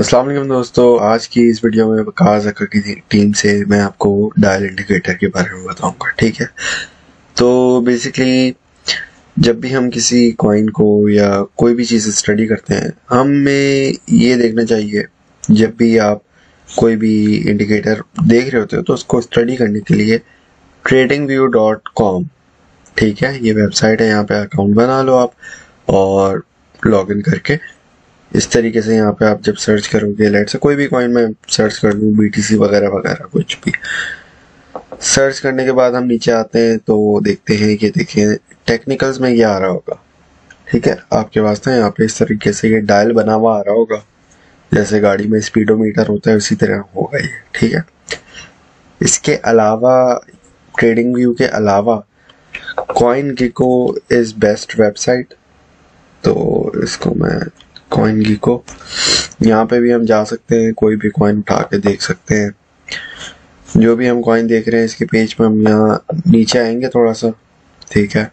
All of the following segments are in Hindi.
अस्सलाम वालेकुम दोस्तों, आज की इस वीडियो में वकास अकर की टीम से मैं आपको डायल इंडिकेटर के बारे में बताऊंगा। ठीक है, तो बेसिकली जब भी हम किसी कॉइन को या कोई भी चीज़ स्टडी करते हैं, हमें ये देखना चाहिए जब भी आप कोई भी इंडिकेटर देख रहे होते हो तो उसको स्टडी करने के लिए tradingview.com, ठीक है, ये वेबसाइट है। यहाँ पे अकाउंट बना लो आप और लॉग इन करके इस तरीके से यहाँ पे आप जब सर्च करोगे, लेट से कोई भी कॉइन में सर्च कर लूँ, BTC वगैरह वगैरह कुछ भी सर्च करने के बाद हम नीचे आते हैं तो देखते हैं कि देखिए टेक्निकल्स में ये आ रहा होगा। ठीक है, आपके पास ना यहाँ पे इस तरीके से ये डायल बना हुआ आ रहा होगा, जैसे गाड़ी में स्पीडोमीटर होता है उसी तरह होगा ये। ठीक है, इसके अलावा ट्रेडिंग व्यू के अलावा CoinGecko इज बेस्ट वेबसाइट। तो इसको मैं CoinGecko, यहाँ पे भी हम जा सकते हैं, कोई भी कॉइन उठा के देख सकते हैं। जो भी हम कॉइन देख रहे हैं इसके पेज पे हम यहाँ नीचे आएंगे थोड़ा सा। ठीक है,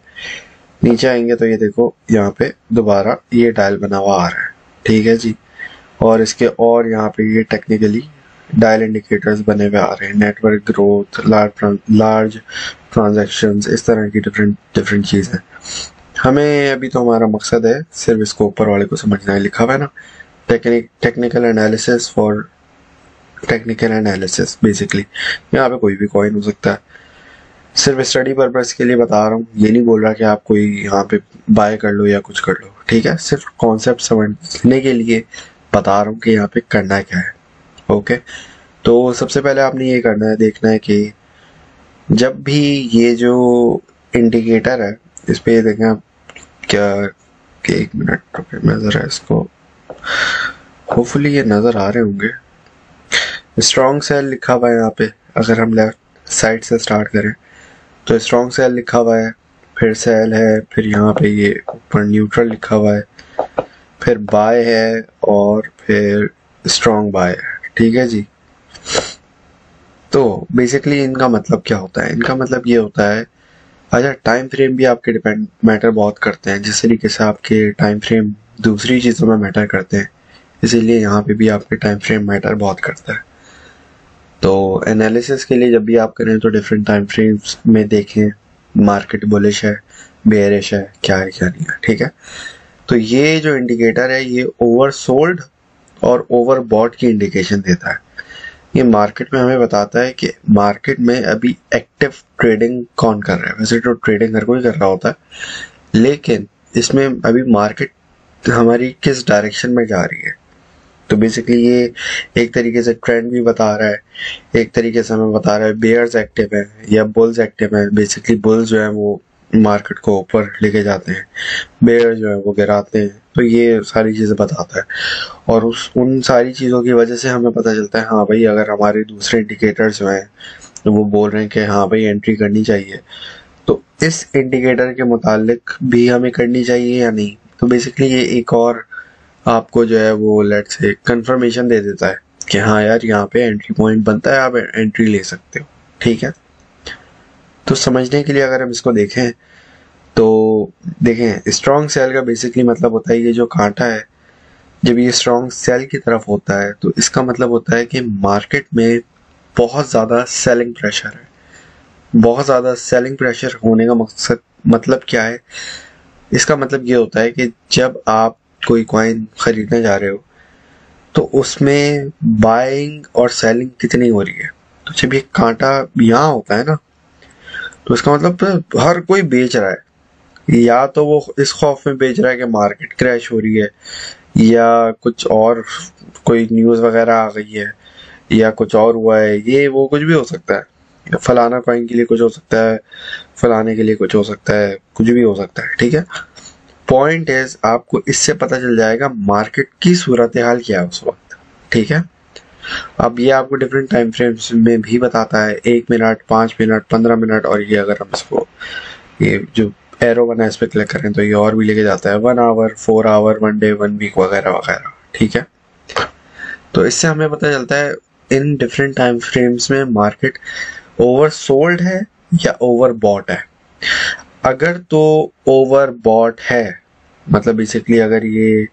नीचे आएंगे तो ये देखो यहाँ पे दोबारा ये डायल बना हुआ आ रहा है। ठीक है जी, और इसके और यहाँ पे ये टेक्निकली डायल इंडिकेटर्स बने हुए आ रहे हैं, नेटवर्क ग्रोथ, लार्ज ट्रांजैक्शंस, इस तरह की डिफरेंट चीज़ें। हमें अभी तो हमारा मकसद है सिर्फ इसको ऊपर वाले को समझना है, लिखा हुआ है ना, technical analysis for technical analysis. Basically यहाँ पे कोई भी कॉइन हो सकता है, सिर्फ स्टडी पर्पस के लिए बता रहा हूँ। ये नहीं बोल रहा कि आप कोई यहाँ पे बाय कर लो या कुछ कर लो। ठीक है, सिर्फ कॉन्सेप्ट समझने के लिए बता रहा हूँ कि यहाँ पे करना क्या है। ओके, तो सबसे पहले आपने ये करना है, देखना है कि जब भी ये जो इंडिकेटर है इस पे देखें आप क्या, एक मिनट रुके, मैं जरा इसको, होपफुली ये नजर आ रहे होंगे। स्ट्रॉन्ग सेल लिखा हुआ है यहाँ पे, अगर हम लेफ्ट साइड से स्टार्ट करें तो स्ट्रॉन्ग सेल लिखा हुआ है, फिर सेल है, फिर यहाँ पे ये ऊपर न्यूट्रल लिखा हुआ है, फिर बाय है और फिर स्ट्रॉन्ग बाय है। ठीक है जी, तो बेसिकली इनका मतलब क्या होता है? इनका मतलब ये होता है, अच्छा टाइम फ्रेम भी आपके डिपेंड मैटर बहुत करते हैं, जिस तरीके से आपके टाइम फ्रेम दूसरी चीज़ों में मैटर करते हैं, इसीलिए यहाँ पे भी आपके टाइम फ्रेम मैटर बहुत करता है। तो एनालिसिस के लिए जब भी आप करें तो डिफरेंट टाइम फ्रेम्स में देखें, मार्केट बुलिश है, बेयरिश है, क्या है क्या नहीं है। ठीक है, तो ये जो इंडिकेटर है ये ओवरसोल्ड और ओवरबॉट की इंडिकेशन देता है। ये मार्केट में हमें बताता है कि मार्केट में अभी एक्टिव ट्रेडिंग कौन कर रहा है। वैसे तो ट्रेडिंग हर कोई कर रहा होता है, लेकिन इसमें अभी मार्केट हमारी किस डायरेक्शन में जा रही है। तो बेसिकली ये एक तरीके से ट्रेंड भी बता रहा है, एक तरीके से हमें बता रहा है बेयर्स एक्टिव है या बुल्स एक्टिव है। बेसिकली बुल्स जो है वो मार्केट को ऊपर लेके जाते हैं, बेयर जो है वो गिराते हैं। तो ये सारी चीज़ें बताता है, और उन सारी चीज़ों की वजह से हमें पता चलता है हाँ भाई, अगर हमारे दूसरे इंडिकेटर्स जो हैं तो वो बोल रहे हैं कि हाँ भाई एंट्री करनी चाहिए, तो इस इंडिकेटर के मुतालिक भी हमें करनी चाहिए या नहीं। तो बेसिकली ये एक और आपको जो है वो लेट से कंफर्मेशन दे देता है कि हाँ यार यहाँ पे एंट्री पॉइंट बनता है, आप एंट्री ले सकते हो। ठीक है, तो समझने के लिए अगर हम इसको देखें तो देखें, स्ट्रॉन्ग सेल का बेसिकली मतलब होता है ये जो कांटा है, जब ये स्ट्रॉन्ग सेल की तरफ होता है तो इसका मतलब होता है कि मार्केट में बहुत ज़्यादा सेलिंग प्रेशर है। बहुत ज़्यादा सेलिंग प्रेशर होने का मकसद मतलब क्या है? इसका मतलब ये होता है कि जब आप कोई कॉइन खरीदने जा रहे हो तो उसमें बाइंग और सेलिंग कितनी हो रही है। तो जब ये कांटा यहाँ होता है ना, तो इसका मतलब हर कोई बेच रहा है, या तो वो इस खौफ में बेच रहा है कि मार्केट क्रैश हो रही है, या कुछ और कोई न्यूज़ वगैरह आ गई है, या कुछ और हुआ है, ये वो कुछ भी हो सकता है। फलाना कॉइन के लिए कुछ हो सकता है, फलाने के लिए कुछ हो सकता है, कुछ भी हो सकता है। ठीक है, पॉइंट इज आपको इससे पता चल जाएगा मार्केट की सूरत हाल क्या है उस वक्त। ठीक है, अब ये आपको डिफरेंट टाइम फ्रेम्स में भी बताता है, 1 मिनट, 5 मिनट, 15 मिनट, और ये अगर हम इसको ये जो एरो बना है इस पर क्लिक करें तो ये और भी लेके जाता है 1 आवर, 4 आवर, 1 डे, 1 वीक वगैरह वगैरह। ठीक है, तो इससे हमें पता चलता है इन डिफरेंट टाइम फ्रेम्स में मार्केट ओवरसोल्ड है या ओवरबॉट है। अगर तो ओवरबॉट है, मतलब बेसिकली अगर ये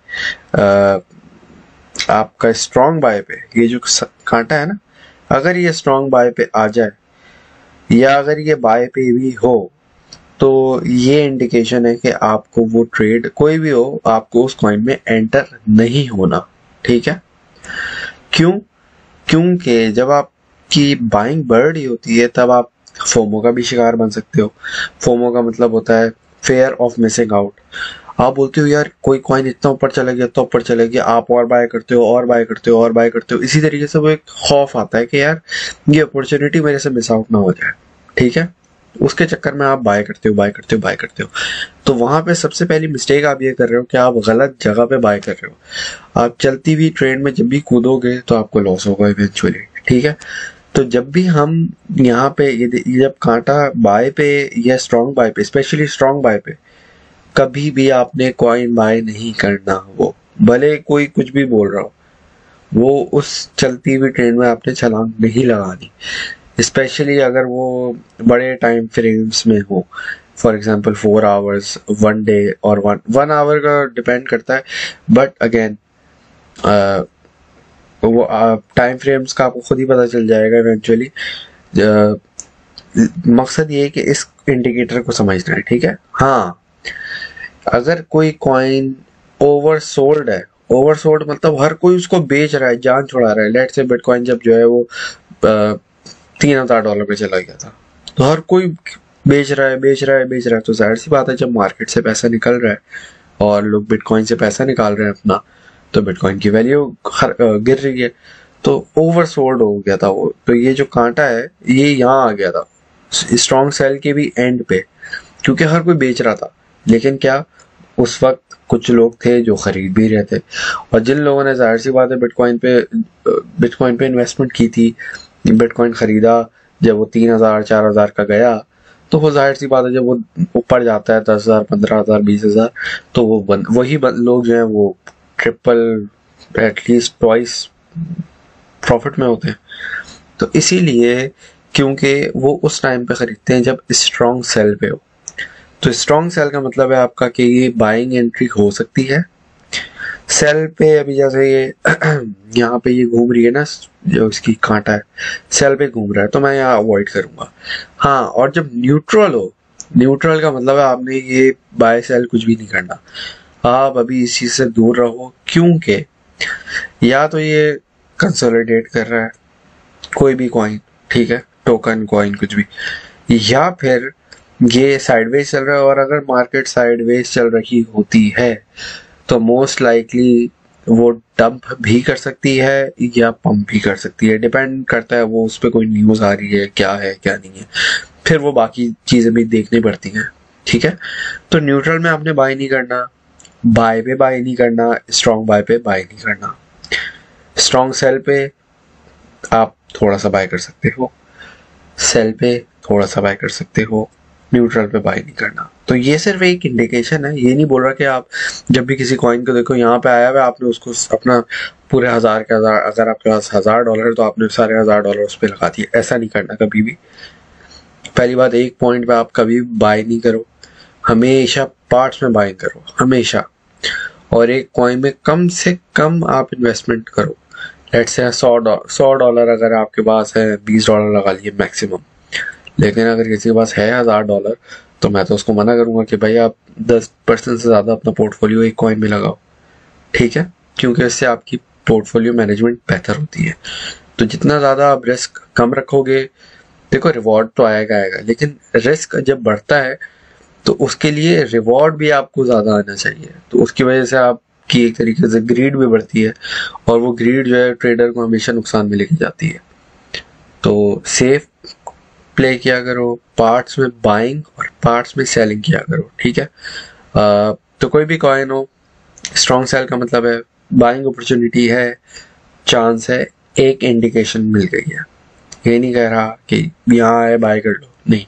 आपका स्ट्रॉन्ग बाय पे ये जो कांटा है ना, अगर ये स्ट्रॉन्ग बाय पे आ जाए या अगर ये बाय पे भी हो तो ये इंडिकेशन है कि आपको वो ट्रेड कोई भी हो, आपको उस कॉइन में एंटर नहीं होना। ठीक है, क्यों? क्योंकि जब आपकी बाइंग बढ़ रही होती है तब आप फोमो का भी शिकार बन सकते हो। फोमो का मतलब होता है फेयर ऑफ मिसिंग आउट। आप बोलते हो यार कोई कॉइन इतना ऊपर चला गया, तो ऊपर चला गया, आप और बाय करते हो और बाय करते हो और बाय करते हो। इसी तरीके से वो एक खौफ आता है कि यार ये अपॉर्चुनिटी मेरे से मिस आउट ना हो जाए। ठीक है, उसके चक्कर में आप बाय करते हो बाय करते हो बाय करते हो। तो वहां पे सबसे पहली मिस्टेक आप ये कर रहे हो कि आप गलत जगह पे बाय कर रहे हो। आप चलती हुई ट्रेड में जब भी कूदोगे तो आपको लॉस होगा इवेंचुअली। ठीक है, तो जब भी हम यहाँ पे ये जब कांटा बाय पे या स्ट्रॉन्ग बाय पे, स्पेशली स्ट्रॉन्ग बाय पे कभी भी आपने कॉइन बाय नहीं करना। वो भले कोई कुछ भी बोल रहा हो, वो उस चलती हुई ट्रेड में आपने छलांग नहीं लगानी, स्पेशली अगर वो बड़े टाइम फ्रेम्स में हो। फॉर एग्जाम्पल 4 आवर्स, 1 डे और 1 आवर का डिपेंड करता है। बट अगेन वो टाइम फ्रेम्स का आपको खुद ही पता चल जाएगा इवेंचुअली। मकसद ये है कि इस इंडिकेटर को समझना है। ठीक है, हाँ, अगर कोई कॉइन ओवरसोल्ड है, ओवरसोल्ड मतलब हर कोई उसको बेच रहा है, जान छुड़ा रहा है। लेट से बिटकॉइन जब जो है वो $3000 पे चला गया था, तो हर कोई बेच रहा है बेच रहा है बेच रहा है। तो जाहिर सी बात है जब मार्केट से पैसा निकल रहा है और लोग बिटकॉइन से पैसा निकाल रहे हैं अपना, तो बिटकॉइन की वैल्यू गिर रही है। तो ओवरसोल्ड हो गया था वो। तो ये जो कांटा है ये यहाँ आ गया था स्ट्रॉन्ग सेल के भी एंड पे, क्योंकि हर कोई बेच रहा था। लेकिन क्या उस वक्त कुछ लोग थे जो खरीद भी रहे थे, और जिन लोगों ने जाहिर सी बात है बिटकॉइन पे इन्वेस्टमेंट की थी, बिटकॉइन खरीदा, जब वो 3000 4000 का गया, तो वो जाहिर सी बात है जब वो ऊपर जाता है 10,000 15,000 20,000, तो वो वही लोग जो है वो ट्रिपल एटलीस्ट ट्वाइस प्रॉफिट में होते हैं। तो इसीलिए क्योंकि वो उस टाइम पे खरीदते हैं जब स्ट्रॉन्ग सेल पे हो। तो स्ट्रॉन्ग सेल का मतलब है आपका कि ये बाइंग एंट्री हो सकती है सेल पे। अभी जैसे ये यहाँ पे ये घूम रही है ना, जो इसकी कांटा है सेल पे घूम रहा है, तो मैं यहाँ अवॉइड करूंगा। हाँ, और जब न्यूट्रल हो, न्यूट्रल का मतलब है आपने ये बाय सेल कुछ भी नहीं करना। आप अभी इस चीज से दूर रहो, क्योंकि या तो ये कंसोलिडेट कर रहा है कोई भी कॉइन, ठीक है, टोकन कॉइन कुछ भी, या फिर ये साइडवेज चल रहा है। और अगर मार्केट साइडवेज चल रही होती है तो मोस्ट लाइकली वो डंप भी कर सकती है या पंप भी कर सकती है, डिपेंड करता है वो उस पर कोई न्यूज आ रही है क्या नहीं है, फिर वो बाकी चीजें भी देखनी पड़ती हैं। ठीक है, तो न्यूट्रल में आपने बाय नहीं करना, बाय पे बाय नहीं करना, स्ट्रॉन्ग बाय पे बाय नहीं करना। स्ट्रॉन्ग सेल पे आप थोड़ा सा बाय कर सकते हो, सेल पे थोड़ा सा बाय कर सकते हो, न्यूट्रल पे बाय नहीं करना। तो ये सिर्फ एक इंडिकेशन है, ये नहीं बोल रहा कि आप जब भी किसी कॉइन को देखो यहाँ पे आया हुआ आपने उसको अपना पूरे 1000 के 1000, अगर आपके पास $1000 तो आपने सारे $1000 उस पर लगा दिए। ऐसा नहीं करना कभी भी। पहली बात, एक पॉइंट पे आप कभी बाय नहीं करो, हमेशा पार्ट्स में बाय करो हमेशा। और एक कॉइन में कम से कम आप इन्वेस्टमेंट करो। लेट्स से $100 अगर आपके पास है, $20 लगा लिए मैक्सिमम। लेकिन अगर किसी के पास है $1000 तो मैं तो उसको मना करूंगा कि भाई आप 10% से ज्यादा अपना पोर्टफोलियो एक कॉइन में लगाओ। ठीक है, क्योंकि इससे आपकी पोर्टफोलियो मैनेजमेंट बेहतर होती है। तो जितना ज्यादा आप रिस्क कम रखोगे, देखो रिवॉर्ड तो आएगा, लेकिन रिस्क जब बढ़ता है तो उसके लिए रिवॉर्ड भी आपको ज्यादा आना चाहिए। तो उसकी वजह से आपकी एक तरीके से ग्रीड भी बढ़ती है, और वो ग्रीड जो है ट्रेडर को हमेशा नुकसान में लेके जाती है। तो सेफ प्ले किया करो, पार्ट्स में बाइंग और पार्ट्स में सेलिंग किया करो। ठीक है, तो कोई भी कॉइन हो, स्ट्रॉन्ग सेल का मतलब है बाइंग अपॉर्चुनिटी है, चांस है, एक इंडिकेशन मिल गई है। ये नहीं कह रहा कि यहाँ आए बाय कर लो, नहीं।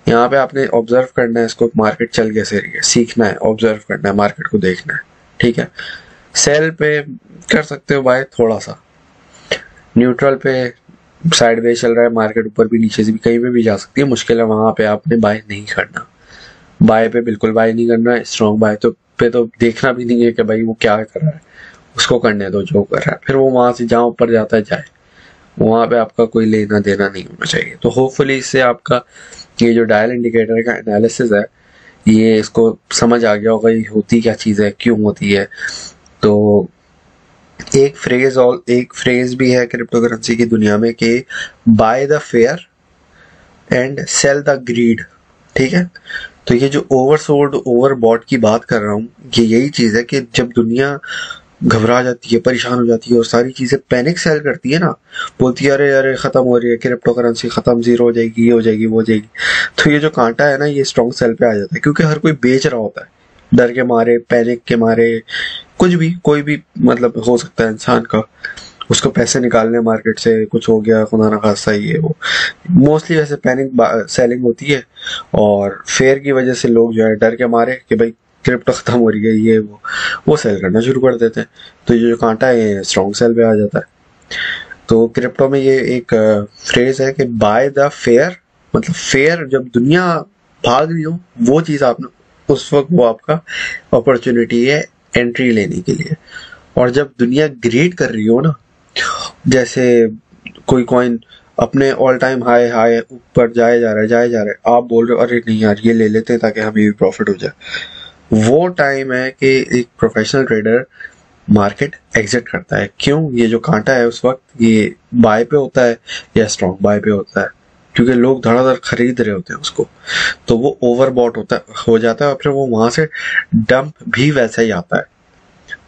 यहाँ पे आपने ऑब्जर्व करना है इसको, मार्केट चल कैसे रही है, सीखना है, ऑब्जर्व करना है, मार्केट को देखना है। ठीक है, सेल पे कर सकते हो बाय थोड़ा सा, न्यूट्रल पे साइडवेज चल रहा है मार्केट, ऊपर भी नीचे से भी कहीं पे भी जा सकती है, मुश्किल है, वहां पे आपने बाय नहीं करना। बाय पे बिल्कुल बाय नहीं करना है। स्ट्रॉन्ग बाय तो देखना भी नहीं है कि भाई वो क्या कर रहा है, उसको करने दो जो कर रहा है, फिर वो वहां से जहाँ ऊपर जाता है जाए, वहां पे आपका कोई लेना देना नहीं होना चाहिए। तो होपफुली इससे आपका ये जो डायल इंडिकेटर का एनालिसिस है ये इसको समझ आ गया होगा ये होती क्या चीज है, क्यों होती है। तो एक फ्रेज भी है क्रिप्टो करेंसी की दुनिया में कि buy the fear and sell the greed. ठीक है, तो ये जो ओवरसोल्ड ओवरबॉट की बात कर रहा हूँ, ये यही चीज है कि जब दुनिया घबरा जाती है, परेशान हो जाती है और सारी चीजें पैनिक सेल करती है ना, बोलती है अरे अरे खत्म हो रही है क्रिप्टो करेंसी, खत्म, जीरो हो जाएगी, ये हो जाएगी, वो हो जाएगी, तो ये जो कांटा है ना ये स्ट्रॉन्ग सेल पे आ जाता है, क्योंकि हर कोई बेच रहा होता है डर के मारे, पैनिक के मारे, कुछ भी, कोई भी मतलब हो सकता है इंसान का, उसको पैसे निकालने मार्केट से, कुछ हो गया खुदा ना खासा, ये वो मोस्टली वैसे पैनिक सेलिंग होती है। और फेयर की वजह से लोग जो है डर के मारे कि भाई क्रिप्टो खत्म हो रही है, ये वो सेल करना शुरू कर देते हैं। तो ये जो कांटा है ये स्ट्रॉन्ग सेल पे आ जाता है। तो क्रिप्टो में ये एक फ्रेज है कि बाय द फेयर, मतलब फेयर जब दुनिया भाग रही हो वो चीज आपने उस वक्त, वो आपका अपॉर्चुनिटी है एंट्री लेने के लिए। और जब दुनिया ग्रेड कर रही हो ना, जैसे कोई कॉइन अपने ऑल टाइम हाई हाई ऊपर जाए जा रहा है, आप बोल रहे हो अरे नहीं यार ये ले लेते हैं ताकि हमें भी प्रॉफिट हो जाए, वो टाइम है कि एक प्रोफेशनल ट्रेडर मार्केट एग्जिट करता है। क्यों? ये जो कांटा है उस वक्त ये बाय पे होता है या स्ट्रॉन्ग बाय पे होता है, क्योंकि लोग धड़ाधड़ खरीद रहे होते हैं उसको, तो वो ओवरबॉट हो जाता है और फिर वो वहां से डंप भी वैसा ही आता है।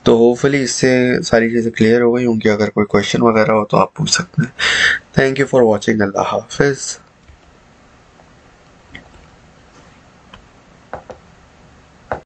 तो होपफुली इससे सारी चीजें क्लियर हो गई होंगी। अगर कोई क्वेश्चन वगैरह हो तो आप पूछ सकते हैं। Thank you for watching. Allah Hafiz.